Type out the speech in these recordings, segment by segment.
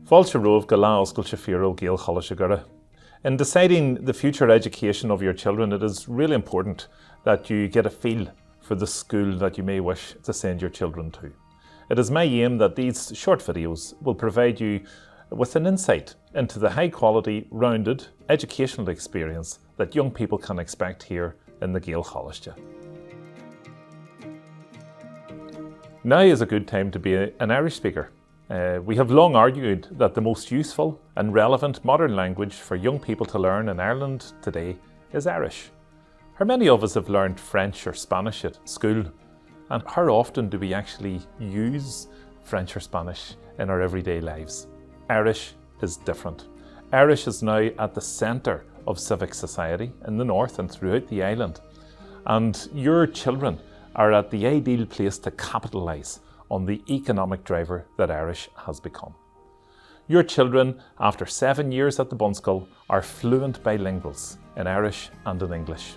Fáilte romh go Gaelcholáiste Gaelcholáiste Dhoire. In deciding the future education of your children, it is really important that you get a feel for the school that you may wish to send your children to. It is my aim that these short videos will provide you with an insight into the high quality, rounded educational experience that young people can expect here in the Gaelcholáiste. Now is a good time to be an Irish speaker. We have long argued that the most useful and relevant modern language for young people to learn in Ireland today is Irish. How many of us have learned French or Spanish at school? And how often do we actually use French or Spanish in our everyday lives? Irish is different. Irish is now at the centre of civic society in the north and throughout the island. And your children are at the ideal place to capitalise on the economic driver that Irish has become. Your children, after 7 years at the Bunscoil, are fluent bilinguals in Irish and in English.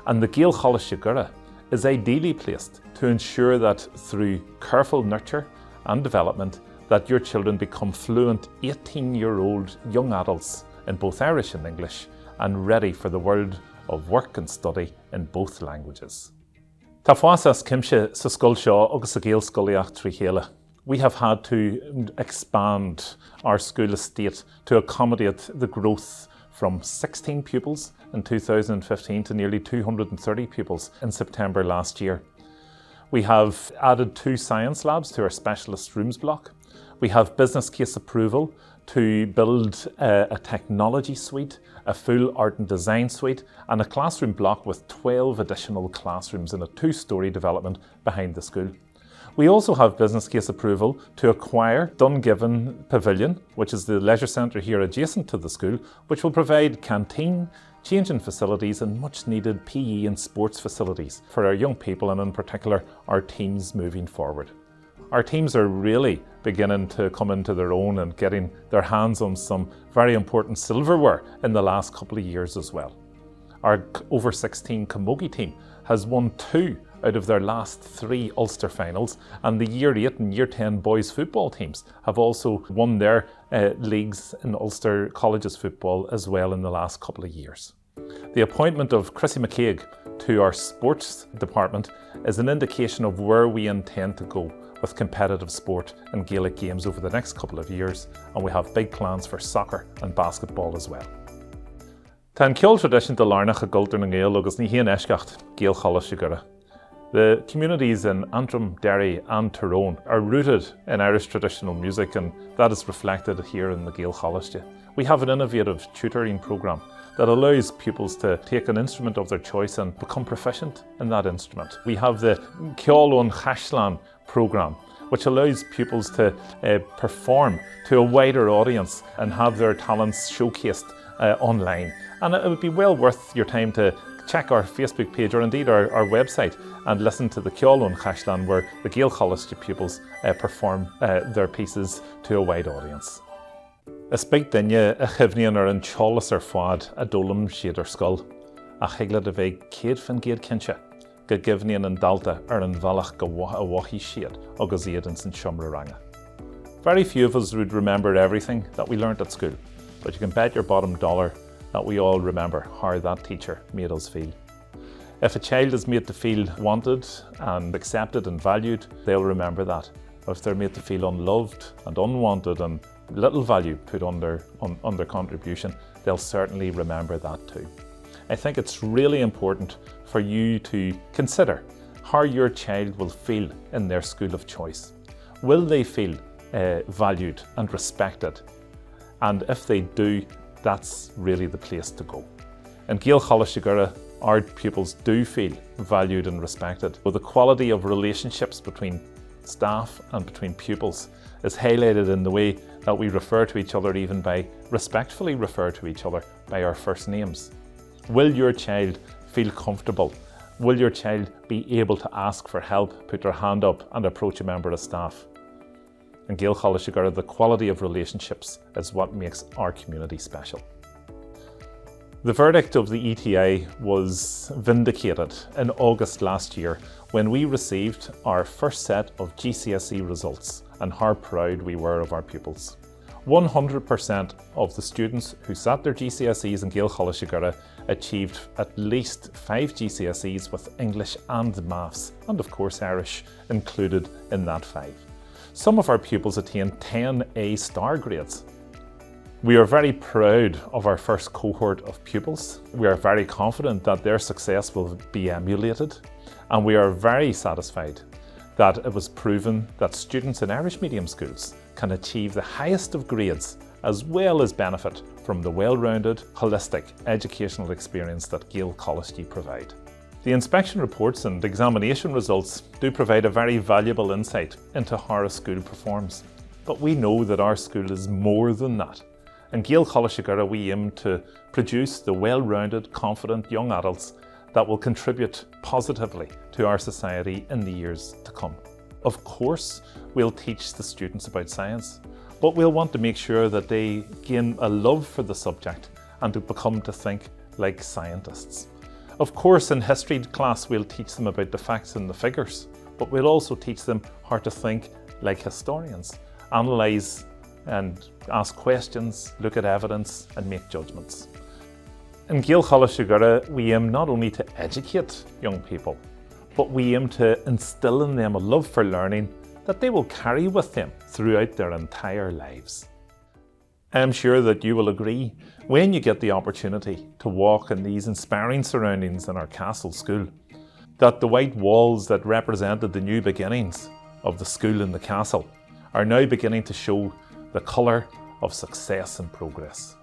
And the Gaelcholáiste Dhoire is ideally placed to ensure that through careful nurture and development that your children become fluent 18-year-old young adults in both Irish and English and ready for the world of work and study in both languages. Tá fáas cimse sa scoil seo agus sa Gaelscoileacht trí chéile. We have had to expand our school estate to accommodate the growth from 16 pupils in 2015 to nearly 230 pupils in September last year. We have added 2 science labs to our specialist rooms block. We have business case approval to build a technology suite, a full art and design suite, and a classroom block with 12 additional classrooms in a 2-storey development behind the school. We also have business case approval to acquire Dungiven Pavilion, which is the leisure centre here adjacent to the school, which will provide canteen, changing facilities and much needed PE and sports facilities for our young people and in particular our teams moving forward. Our teams are really beginning to come into their own and getting their hands on some very important silverware in the last couple of years as well. Our over 16 camogie team has won 2 out of their last 3 Ulster finals, and the Year 8 and Year 10 boys football teams have also won their leagues in Ulster Colleges football as well in the last couple of years. The appointment of Chrissy McCaig to our sports department is an indication of where we intend to go with competitive sport and Gaelic games over the next couple of years, and we have big plans for soccer and basketball as well. Tá an ceol tradition de lárnach a gultar na Gael agus ní híon eisceacht Gaelcholáiste Dhoire. The communities in Antrim, Derry and Tyrone are rooted in Irish traditional music, and that is reflected here in the Gaelcholáiste. We have an innovative tutoring programme that allows pupils to take an instrument of their choice and become proficient in that instrument. We have the Gaelcholáiste programme, which allows pupils to perform to a wider audience and have their talents showcased online. And it would be well worth your time to check our Facebook page or indeed our website and listen to the Gaelcholáiste where the Gaelcholáiste pupils perform their pieces to a wide audience. Is big duine a chimhníonn ar an teolas ar fád a dólam siad ar scoil, a chiglad a bheith céad fan géad cinse, go gimhníonn an dalta ar an bhealach go bhhaithí siad agus iad in san siomra ranga. Very few of us would remember everything that we learnt at school, but you can bet your bottom dollar that we all remember how that teacher made us feel. If a child is made to feel wanted and accepted and valued, they'll remember that. If they're made to feel unloved and unwanted and little value put on their contribution, they'll certainly remember that too. I think it's really important for you to consider how your child will feel in their school of choice. Will they feel valued and respected? And if they do, that's really the place to go. In Gaelcholáiste Dhoire, our pupils do feel valued and respected. But the quality of relationships between staff and between pupils is highlighted in the way that we refer to each other, even respectfully refer to each other by our first names. Will your child feel comfortable? Will your child be able to ask for help, put their hand up and approach a member of staff? In Gaelcholáiste Dhoire, the quality of relationships is what makes our community special. The verdict of the ETI was vindicated in August last year when we received our first set of GCSE results and how proud we were of our pupils. 100% of the students who sat their GCSEs in Gaelcholáiste Dhoire achieved at least 5 GCSEs with English and Maths, and of course Irish included in that 5. Some of our pupils attained 10 A-star grades. We are very proud of our first cohort of pupils. We are very confident that their success will be emulated, and we are very satisfied that it was proven that students in Irish medium schools can achieve the highest of grades as well as benefit from the well-rounded, holistic educational experience that Gaelcholáiste provide. The inspection reports and examination results do provide a very valuable insight into how a school performs. But we know that our school is more than that. In Gaelcholáiste Dhoire, we aim to produce the well-rounded, confident young adults that will contribute positively to our society in the years to come. Of course, we'll teach the students about science, but we'll want to make sure that they gain a love for the subject and to think like scientists. Of course, in history class, we'll teach them about the facts and the figures, but we'll also teach them how to think like historians, analyse and ask questions, look at evidence and make judgments. In Gaelcholáiste Dhoire, we aim not only to educate young people, but we aim to instill in them a love for learning that they will carry with them throughout their entire lives. I'm sure that you will agree when you get the opportunity to walk in these inspiring surroundings in our castle school, that the white walls that represented the new beginnings of the school and the castle are now beginning to show the colour of success and progress.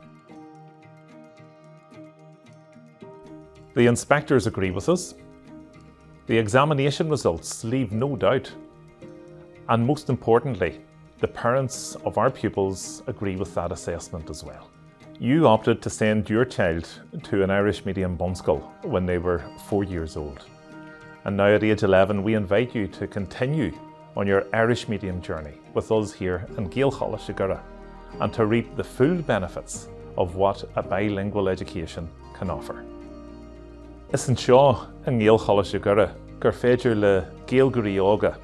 The inspectors agree with us. The examination results leave no doubt. And most importantly, the parents of our pupils agree with that assessment as well. You opted to send your child to an Irish medium school when they were 4 years old. And now at age 11, we invite you to continue on your Irish medium journey with us here in Gaelcholáiste Dhoire and to reap the full benefits of what a bilingual education can offer. Is an seo in Gaelcholáiste Dhoire gur féidir le Gaelcholáiste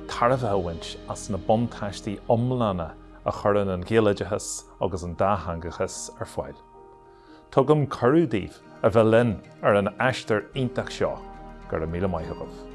tarbh a bhaint as na buntáistí iomlána a chuireann an Gaelaideachas agus an Dáthangaachas ar fáil. Tugaim curúdaíomh a bheith linn ar an aistear iontach seo gur a míle maith agah.